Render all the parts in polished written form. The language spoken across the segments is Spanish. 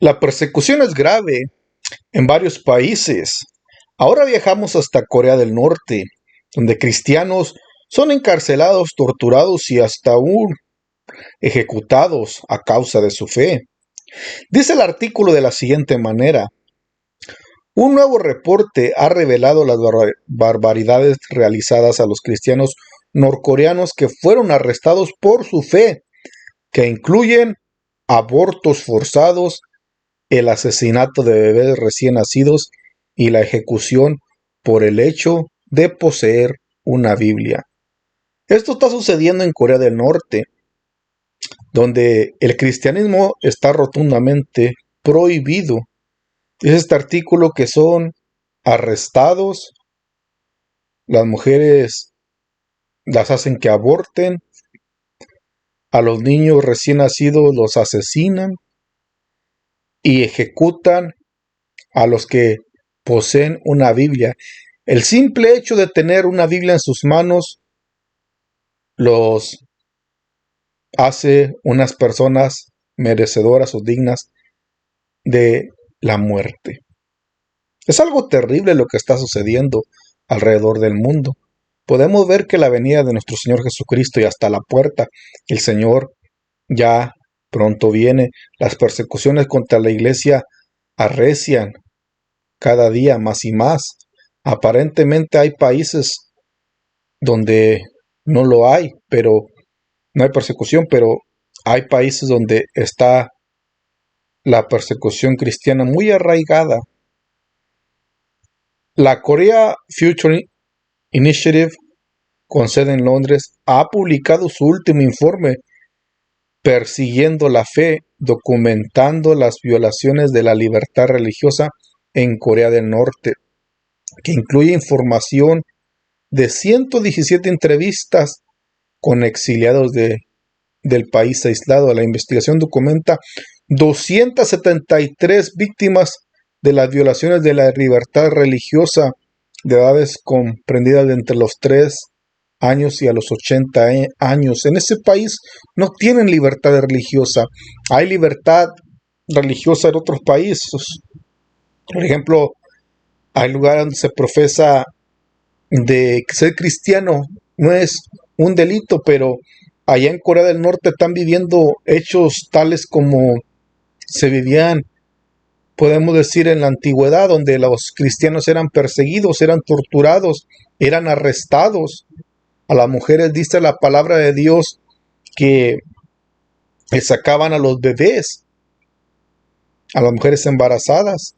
La persecución es grave en varios países. Ahora viajamos hasta Corea del Norte, donde cristianos son encarcelados, torturados y hasta aún ejecutados a causa de su fe. Dice el artículo de la siguiente manera: un nuevo reporte ha revelado las barbaridades realizadas a los cristianos norcoreanos que fueron arrestados por su fe, que incluyen abortos forzados, el asesinato de bebés recién nacidos y la ejecución por el hecho de poseer una Biblia. Esto está sucediendo en Corea del Norte, donde el cristianismo está rotundamente prohibido. Dice este artículo que son arrestados, las mujeres las hacen que aborten, a los niños recién nacidos los asesinan y ejecutan a los que poseen una Biblia. El simple hecho de tener una Biblia en sus manos los hace unas personas merecedoras o dignas de la muerte. Es algo terrible lo que está sucediendo alrededor del mundo. Podemos ver que la venida de nuestro Señor Jesucristo ya está a la puerta. El Señor ya pronto viene. Las persecuciones contra la iglesia arrecian cada día más y más. Aparentemente hay países donde no lo hay, pero no hay persecución, pero hay países donde está la persecución cristiana muy arraigada. La Korea Future Initiative, con sede en Londres, ha publicado su último informe Persiguiendo la Fe, documentando las violaciones de la libertad religiosa en Corea del Norte, que incluye información de 117 entrevistas con exiliados del país aislado. La investigación documenta 273 víctimas de las violaciones de la libertad religiosa de edades comprendidas de entre los 3 años y a los 80 años. En ese país no tienen libertad religiosa. Hay libertad religiosa en otros países. Por ejemplo, hay lugares donde se profesa de ser cristiano no es un delito, pero allá en Corea del Norte están viviendo hechos tales como se vivían, podemos decir, en la antigüedad, donde los cristianos eran perseguidos, eran torturados, eran arrestados. A las mujeres dice la palabra de Dios que sacaban a los bebés, a las mujeres embarazadas.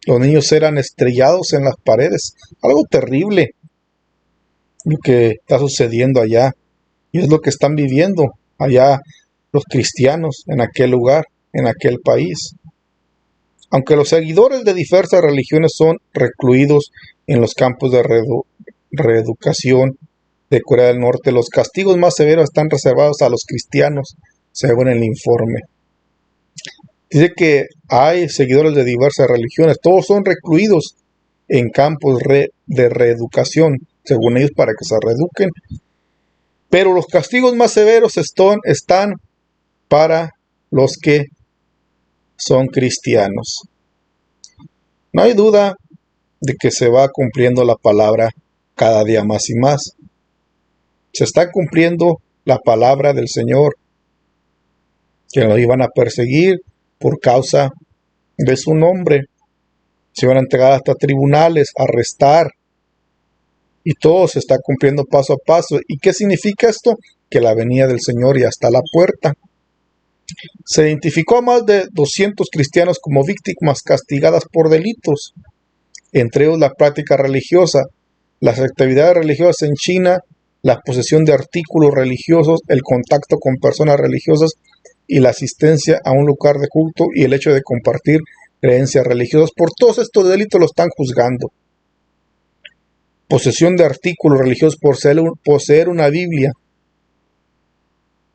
Los niños eran estrellados en las paredes. Algo terrible lo que está sucediendo allá. Y es lo que están viviendo allá los cristianos en aquel lugar, en aquel país. Aunque los seguidores de diversas religiones son recluidos en los campos de reeducación de Corea del Norte, los castigos más severos están reservados a los cristianos, según el informe. Dice que hay seguidores de diversas religiones, todos son recluidos en campos de reeducación, según ellos, para que se reeduquen. Pero los castigos más severos están para los que son cristianos. No hay duda de que se va cumpliendo la palabra cada día más y más. Se está cumpliendo la palabra del Señor, que nos iban a perseguir por causa de su nombre. Se iban a entregar hasta tribunales, arrestar. Y todo se está cumpliendo paso a paso. ¿Y qué significa esto? Que la venida del Señor ya está a la puerta. Se identificó a más de 200 cristianos como víctimas castigadas por delitos, entre ellos la práctica religiosa, las actividades religiosas en China, la posesión de artículos religiosos, el contacto con personas religiosas y la asistencia a un lugar de culto y el hecho de compartir creencias religiosas. Por todos estos delitos lo están juzgando. Posesión de artículos religiosos por poseer una Biblia.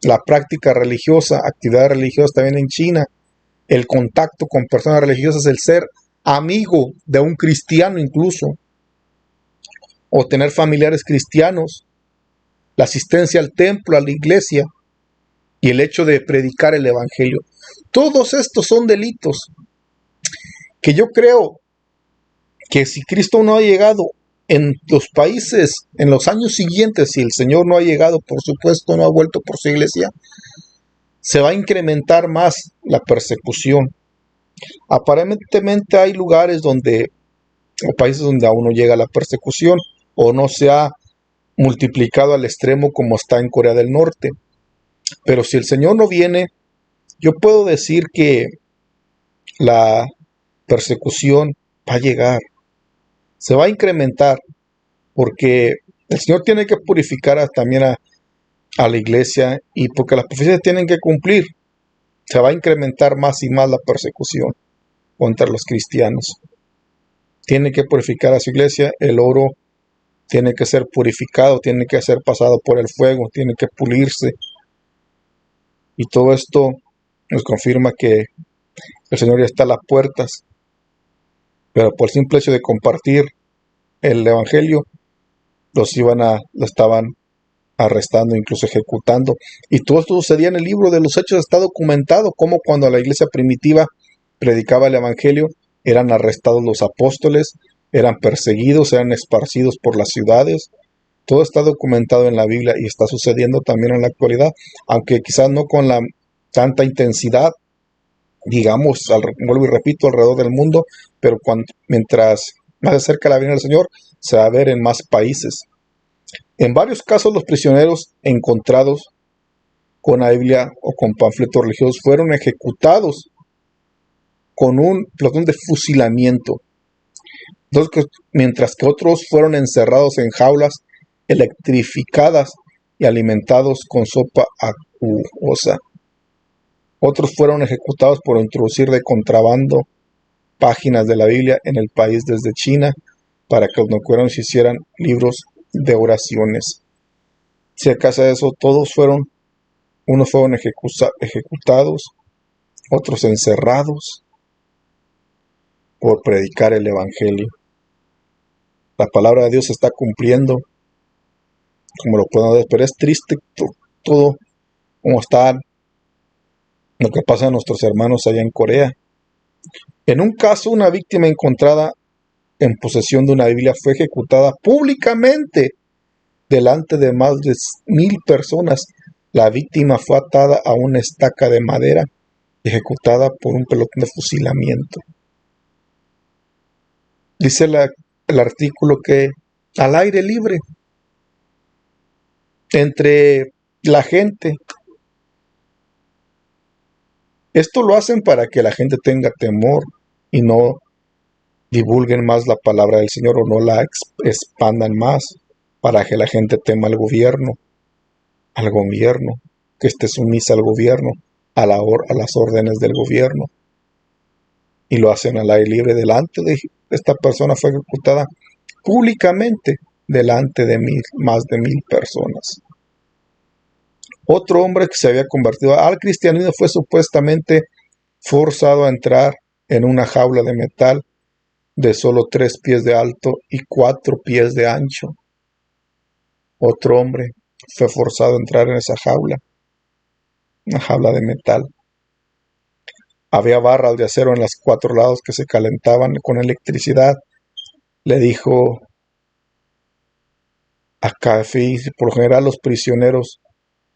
La práctica religiosa, actividades religiosas también en China. El contacto con personas religiosas, el ser amigo de un cristiano incluso. O tener familiares cristianos. La asistencia al templo, a la iglesia. y el hecho de predicar el evangelio. Todos estos son delitos que yo creo que si Cristo no ha llegado en los países, en los años siguientes, si el Señor no ha llegado, por supuesto, no ha vuelto por su iglesia, se va a incrementar más la persecución. Aparentemente hay lugares donde, o países donde aún no llega la persecución, o no se ha multiplicado al extremo como está en Corea del Norte. Pero si el Señor no viene, yo puedo decir que la persecución va a llegar, se va a incrementar, porque el Señor tiene que purificar también a la iglesia, y porque las profecías tienen que cumplir, se va a incrementar más y más la persecución contra los cristianos. Tiene que purificar a su iglesia, el oro tiene que ser purificado, tiene que ser pasado por el fuego, tiene que pulirse, y todo esto nos confirma que el Señor ya está a las puertas, pero por el simple hecho de compartir el evangelio, lo estaban arrestando, incluso ejecutando. Y todo esto sucedía en el libro de los Hechos, está documentado como cuando la iglesia primitiva predicaba el evangelio, eran arrestados los apóstoles, eran perseguidos, eran esparcidos por las ciudades. Todo está documentado en la Biblia y está sucediendo también en la actualidad, aunque quizás no con la tanta intensidad, digamos, vuelvo y repito, alrededor del mundo, pero mientras más se acerca la venida del Señor, se va a ver en más países. En varios casos, los prisioneros encontrados con la Biblia o con panfletos religiosos fueron ejecutados con un pelotón de fusilamiento, mientras que otros fueron encerrados en jaulas electrificadas y alimentados con sopa acuosa. Otros fueron ejecutados por introducir de contrabando páginas de la Biblia en el país desde China para que los nocueros hicieran libros de oraciones. Si acaso eso, unos fueron ejecutados, otros encerrados por predicar el evangelio. La palabra de Dios se está cumpliendo, como lo podemos ver, pero es triste todo como está lo que pasa a nuestros hermanos allá en Corea. En un caso, una víctima encontrada en posesión de una Biblia fue ejecutada públicamente delante de más de 1,000 personas. La víctima fue atada a una estaca de madera y ejecutada por un pelotón de fusilamiento. Dice el artículo que al aire libre, entre la gente. Esto lo hacen para que la gente tenga temor y no divulguen más la palabra del Señor o no la expandan más, para que la gente tema al gobierno, que esté sumisa al gobierno, a las órdenes del gobierno. Y lo hacen al aire libre. Delante de esta persona fue ejecutada públicamente delante de más de 1,000 personas. Otro hombre que se había convertido al cristianismo fue supuestamente forzado a entrar en una jaula de metal de solo 3 pies de alto y 4 pies de ancho. Otro hombre fue forzado a entrar en esa jaula, una jaula de metal. Había barras de acero en los 4 lados que se calentaban con electricidad. Le dijo a Café, por lo general los prisioneros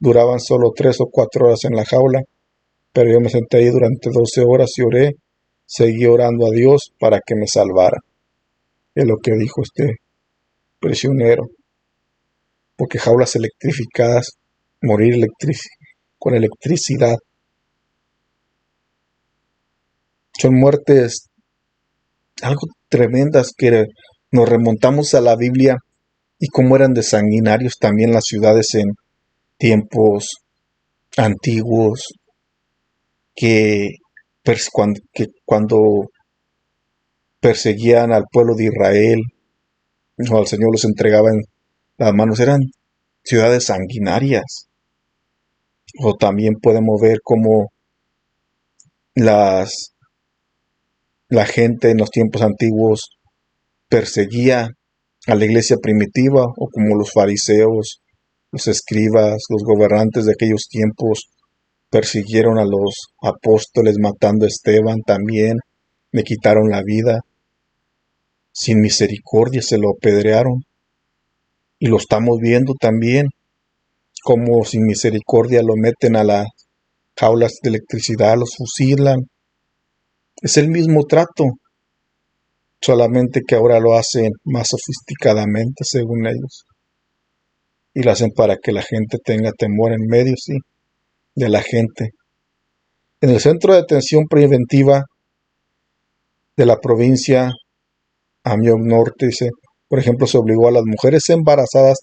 duraban solo 3 o 4 horas en la jaula, pero yo me senté ahí durante 12 horas y oré, seguí orando a Dios para que me salvara. Es lo que dijo este prisionero. Porque jaulas electrificadas, morir con electricidad, son muertes algo tremendas, que nos remontamos a la Biblia y cómo eran de sanguinarios también las ciudades en tiempos antiguos, que cuando perseguían al pueblo de Israel o al Señor los entregaba en las manos, eran ciudades sanguinarias. O también podemos ver cómo la gente en los tiempos antiguos perseguía a la iglesia primitiva, o como los fariseos, los escribas, los gobernantes de aquellos tiempos persiguieron a los apóstoles, matando a Esteban también, le quitaron la vida, sin misericordia se lo apedrearon, y lo estamos viendo también, como sin misericordia lo meten a las jaulas de electricidad, los fusilan. Es el mismo trato, solamente que ahora lo hacen más sofisticadamente según ellos, y lo hacen para que la gente tenga temor en medio, sí, de la gente. En el centro de detención preventiva de la provincia Amiens Norte, dice, por ejemplo, se obligó a las mujeres embarazadas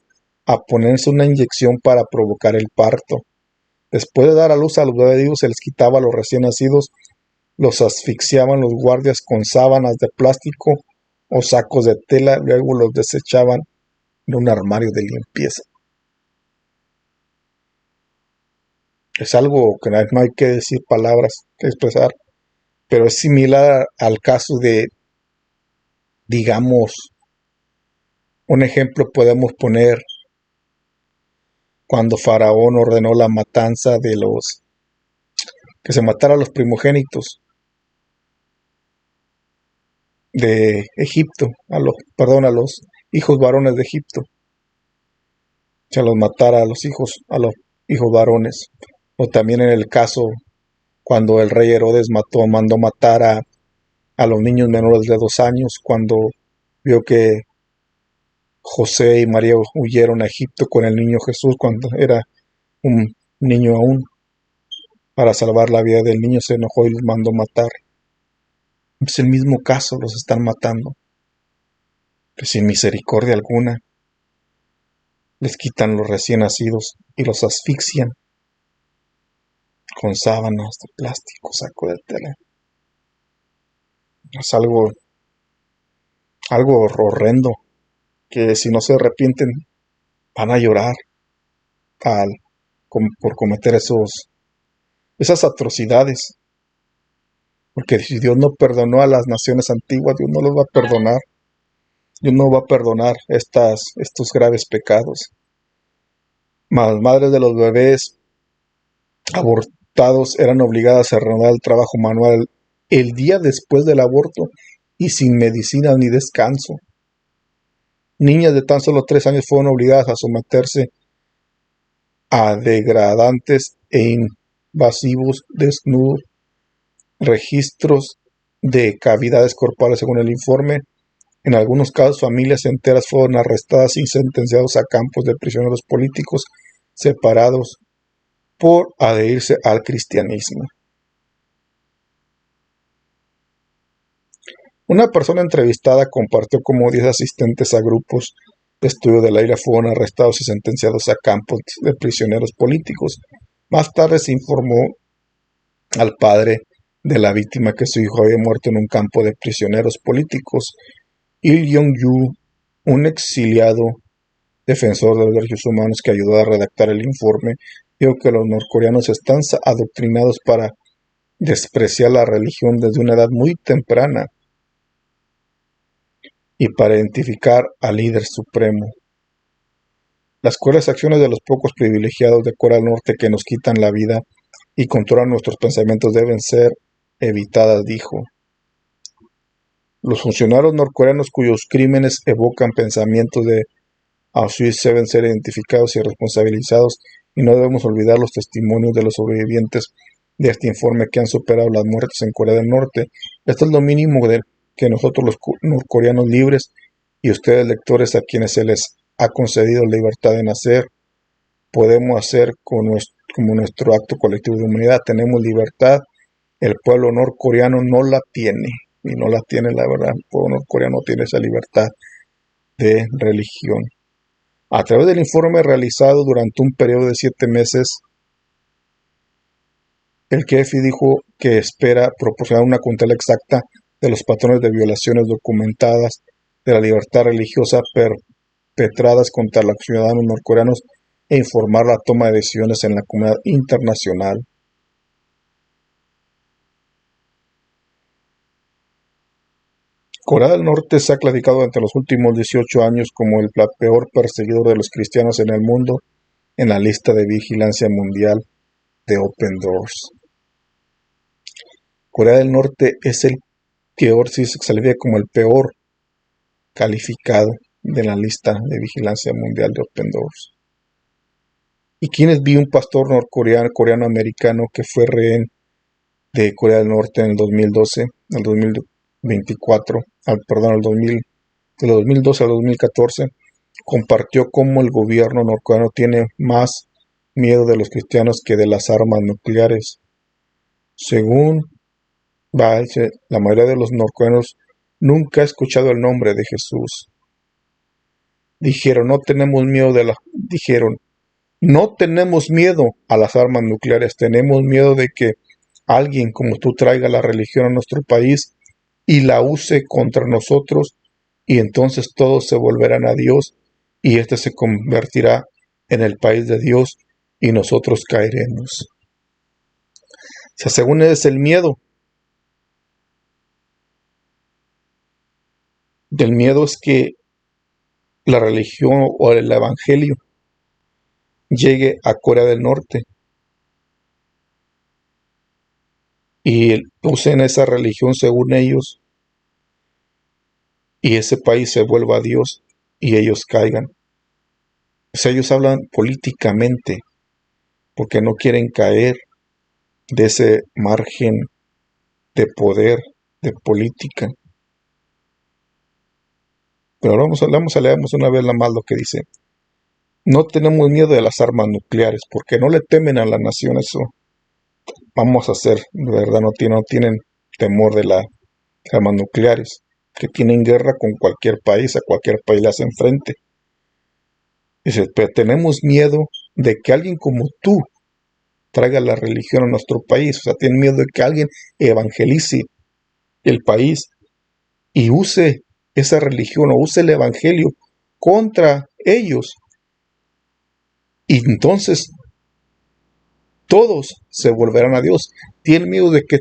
a ponerse una inyección para provocar el parto. Después de dar a luz a los bebés vivos, se les quitaba a los recién nacidos, los asfixiaban los guardias con sábanas de plástico o sacos de tela, luego los desechaban en un armario de limpieza. Es algo que no hay que decir palabras, que expresar, pero es similar al caso de, digamos, un ejemplo podemos poner cuando Faraón ordenó la matanza de que se matara a los primogénitos de Egipto, a los hijos varones de Egipto, se los matara a los hijos varones. O también en el caso cuando el rey Herodes mandó matar a los niños menores de 2 años, cuando vio que José y María huyeron a Egipto con el niño Jesús cuando era un niño aún. Para salvar la vida del niño se enojó y los mandó matar. Es el mismo caso, los están matando. Que sin misericordia alguna les quitan los recién nacidos y los asfixian con sábanas de plástico, saco de tela. Es algo horrendo, que si no se arrepienten van a llorar por cometer esas atrocidades. Porque si Dios no perdonó a las naciones antiguas, Dios no los va a perdonar. Dios no va a perdonar estos graves pecados. Las madres de los bebés abortados eran obligadas a reanudar el trabajo manual el día después del aborto y sin medicina ni descanso. Niñas de tan solo 3 años fueron obligadas a someterse a degradantes e invasivos desnudos, registros de cavidades corporales según el informe. En algunos casos, familias enteras fueron arrestadas y sentenciados a campos de prisioneros políticos separados por adherirse al cristianismo. Una persona entrevistada compartió cómo 10 asistentes a grupos de estudio de la ira fueron arrestados y sentenciados a campos de prisioneros políticos. Más tarde se informó al padre de la víctima que su hijo había muerto en un campo de prisioneros políticos. Il Yong-yu, un exiliado defensor de los derechos humanos que ayudó a redactar el informe, dijo que los norcoreanos están adoctrinados para despreciar la religión desde una edad muy temprana y para identificar al líder supremo. Las crueles acciones de los pocos privilegiados de Corea del Norte que nos quitan la vida y controlan nuestros pensamientos deben ser evitadas, dijo. Los funcionarios norcoreanos cuyos crímenes evocan pensamientos de Auschwitz deben ser identificados y responsabilizados, y no debemos olvidar los testimonios de los sobrevivientes de este informe que han superado las muertes en Corea del Norte. Esto es lo mínimo que nosotros los norcoreanos libres y ustedes lectores a quienes se les ha concedido la libertad de nacer podemos hacer como nuestro acto colectivo de humanidad. Tenemos libertad, el pueblo norcoreano no la tiene, y no la tiene, la verdad. El pueblo norcoreano tiene esa libertad de religión. A través del informe realizado durante un periodo de 7 meses, el KFI dijo que espera proporcionar una cuantía exacta de los patrones de violaciones documentadas de la libertad religiosa perpetradas contra los ciudadanos norcoreanos e informar la toma de decisiones en la comunidad internacional. Corea del Norte se ha clasificado durante los últimos 18 años como el peor perseguidor de los cristianos en el mundo en la lista de vigilancia mundial. de Open Doors. Corea del Norte es el peor, si se califica como el peor calificado de la lista de vigilancia mundial de Open Doors. ¿Y quiénes? Vi un pastor norcoreano, coreano-americano, que fue rehén de Corea del Norte en el 2012, al 2024, de 2012 al 2014, compartió cómo el gobierno norcoreano tiene más miedo de los cristianos que de las armas nucleares. Según Baal, la mayoría de los norcoreanos nunca ha escuchado el nombre de Jesús. Dijeron, no tenemos miedo a las armas nucleares, tenemos miedo de que alguien como tú traiga la religión a nuestro país y la use contra nosotros, y entonces todos se volverán a Dios y este se convertirá en el país de Dios y nosotros caeremos. O sea, según es el miedo. Del miedo es que la religión o el evangelio llegue a Corea del Norte y usen esa religión según ellos y ese país se vuelva a Dios y ellos caigan. O sea, ellos hablan políticamente porque no quieren caer de ese margen de poder, de política. Pero ahora vamos a leernos una vez más lo que dice. No tenemos miedo de las armas nucleares porque no le temen a las naciones. Vamos a hacer, de verdad, no tienen temor de las armas nucleares, que tienen guerra con cualquier país, a cualquier país le hacen frente. Dice, pero tenemos miedo de que alguien como tú traiga la religión a nuestro país. O sea, tienen miedo de que alguien evangelice el país y use esa religión o use el evangelio contra ellos. Y entonces todos se volverán a Dios. Tienen miedo de que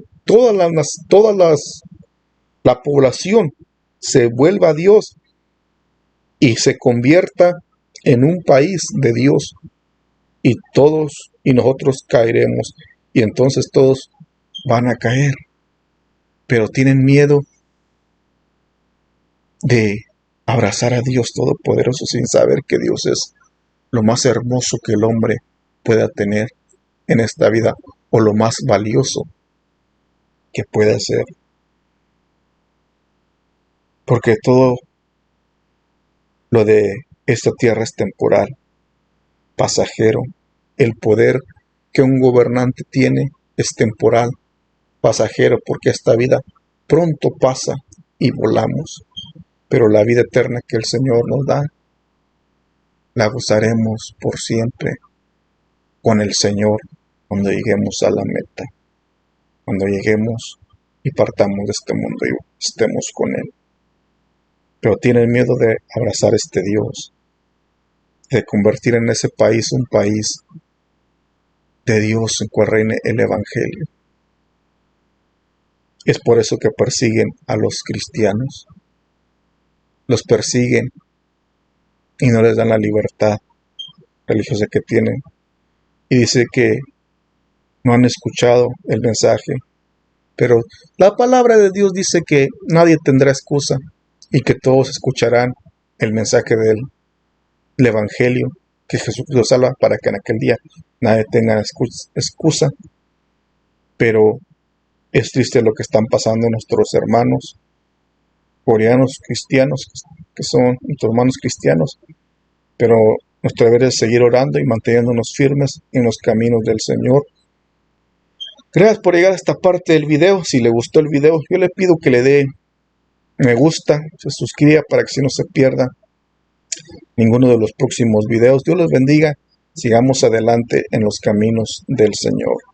la población se vuelva a Dios y se convierta en un país de Dios. Y nosotros caeremos. Y entonces todos van a caer. Pero tienen miedo de abrazar a Dios Todopoderoso sin saber que Dios es lo más hermoso que el hombre pueda tener en esta vida, o lo más valioso que pueda ser. Porque todo lo de esta tierra es temporal, pasajero. El poder que un gobernante tiene es temporal, pasajero, porque esta vida pronto pasa y volamos. Pero la vida eterna que el Señor nos da, la gozaremos por siempre con el Señor cuando lleguemos a la meta, cuando lleguemos y partamos de este mundo y estemos con Él. Pero tienen miedo de abrazar este Dios, de convertir en ese país un país de Dios en cual reine el Evangelio. Es por eso que persiguen a los cristianos, los persiguen y no les dan la libertad religiosa que tienen. Y dice que no han escuchado el mensaje, pero la palabra de Dios dice que nadie tendrá excusa y que todos escucharán el mensaje del Evangelio, que Jesús los salva para que en aquel día nadie tenga excusa. Pero es triste lo que están pasando nuestros hermanos coreanos cristianos, que son nuestros hermanos cristianos, pero nuestro deber es seguir orando y manteniéndonos firmes en los caminos del Señor. Gracias por llegar a esta parte del video. Si le gustó el video, yo le pido que le dé me gusta, se suscriba para que así no se pierda ninguno de los próximos videos. Dios los bendiga. Sigamos adelante en los caminos del Señor.